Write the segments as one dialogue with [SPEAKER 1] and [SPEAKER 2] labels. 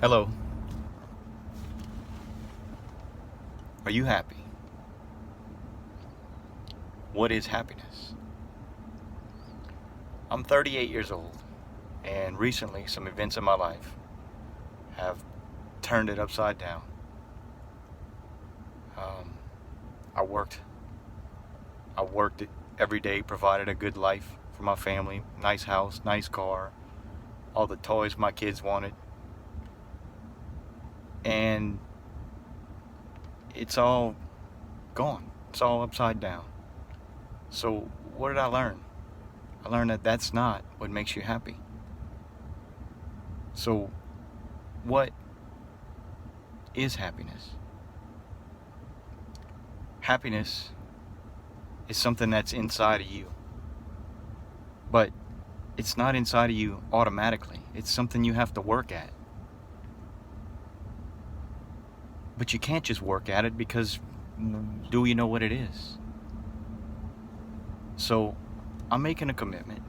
[SPEAKER 1] Hello. Are you happy? What is happiness? I'm 38 years old, and recently some events in my life have turned it upside down. Um, I worked. I worked it every day, provided a good life for my family, nice house, nice car, all the toys my kids wanted, and it's all gone. It's all upside down. So what did I learn? I learned that that's not what makes you happy. So what is happiness? Happiness is something that's inside of you, but it's not inside of you automatically. It's something you have to work at. But you can't just work at it because do you know what it is? So I'm making a commitment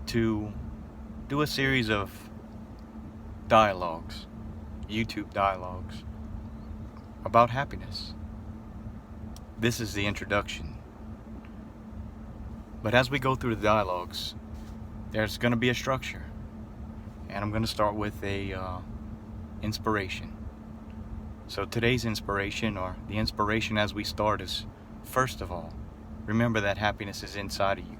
[SPEAKER 1] to do a series of dialogues, YouTube dialogues, about happiness. This is the introduction. But as we go through the dialogues, there's going to be a structure. And I'm going to start with a inspiration. So today's inspiration, or the inspiration as we start, is first of all, remember that happiness is inside of you.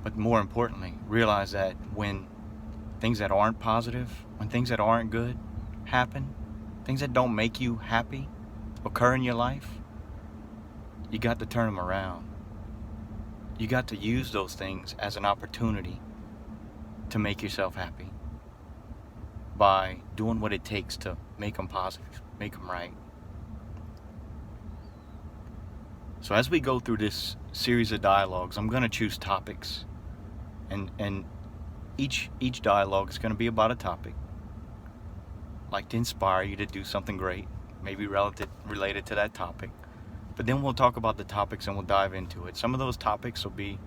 [SPEAKER 1] But more importantly, realize that when things that aren't positive, when things that aren't good happen, things that don't make you happy occur in your life, you got to turn them around. You got to use those things as an opportunity to make yourself happy by doing what it takes to make them positive, make them right. So as we go through this series of dialogues, I'm going to choose topics, and each dialogue is going to be about a topic, like to inspire you to do something great, maybe related to that topic. But then we'll talk about the topics and we'll dive into it. Some of those topics will be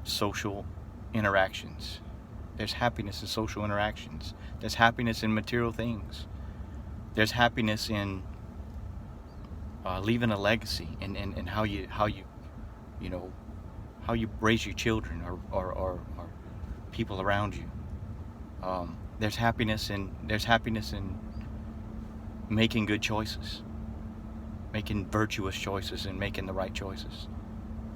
[SPEAKER 1] social interactions. There's happiness in social interactions. There's happiness in material things. There's happiness in leaving a legacy, and how you how you raise your children, or people around you. There's happiness in making good choices, making virtuous choices, and making the right choices.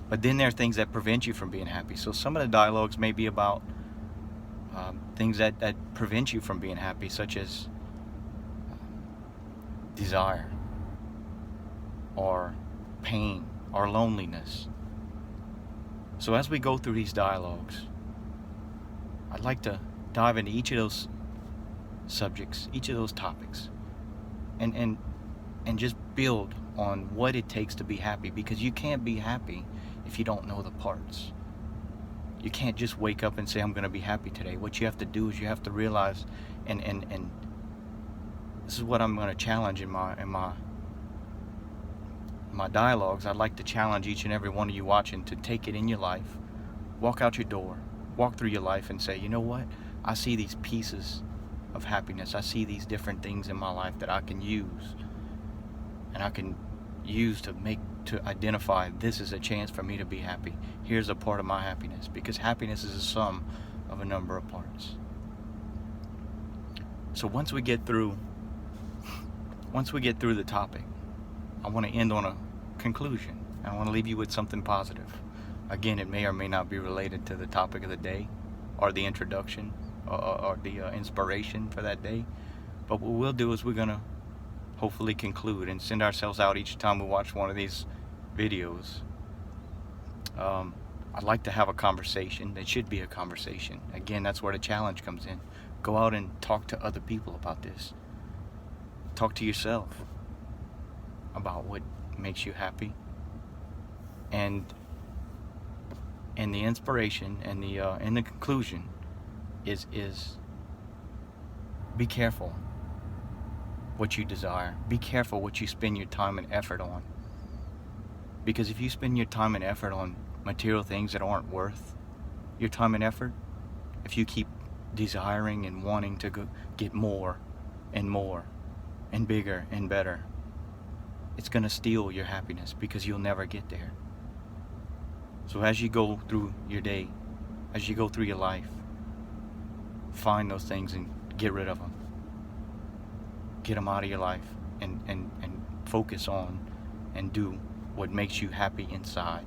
[SPEAKER 1] But then there are things that prevent you from being happy. So some of the dialogues may be about things that prevent you from being happy, such as desire, or pain, or loneliness. So as we go through these dialogues, I'd like to dive into each of those subjects, each of those topics, and just build on what it takes to be happy, because you can't be happy if you don't know the parts. You can't just wake up and say, I'm going to be happy today. What you have to do is you have to realize, and this is what I'm going to challenge in my dialogues. I'd like to challenge each and every one of you watching to take it in your life, walk out your door, walk through your life and say, you know what? I see these pieces of happiness. I see these different things in my life that I can use, and I can use to identify, this is a chance for me to be happy. Here's a part of my happiness, because happiness is a sum of a number of parts. So once we get through the topic, I want to end on a conclusion. I want to leave you with something positive. Again, it may or may not be related to the topic of the day, or the introduction, or the inspiration for that day. But what we'll do is we're going to hopefully conclude and send ourselves out each time we watch one of these videos. I'd like to have a conversation. It should be a conversation. Again, that's where the challenge comes in. Go out and talk to other people about this. Talk to yourself about what makes you happy. And the inspiration and the conclusion is be careful what you desire. Be careful what you spend your time and effort on. Because if you spend your time and effort on material things that aren't worth your time and effort, if you keep desiring and wanting to get more and more and bigger and better, it's going to steal your happiness because you'll never get there. So as you go through your day, as you go through your life, find those things and get rid of them. Get them out of your life and focus on and do what makes you happy inside.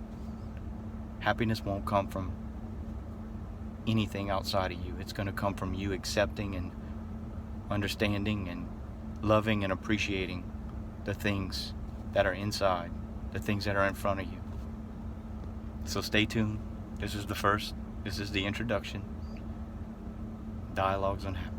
[SPEAKER 1] Happiness won't come from anything outside of you. It's going to come from you accepting and understanding and loving and appreciating the things that are inside, the things that are in front of you. So stay tuned. This is the introduction. Dialogues on Happiness.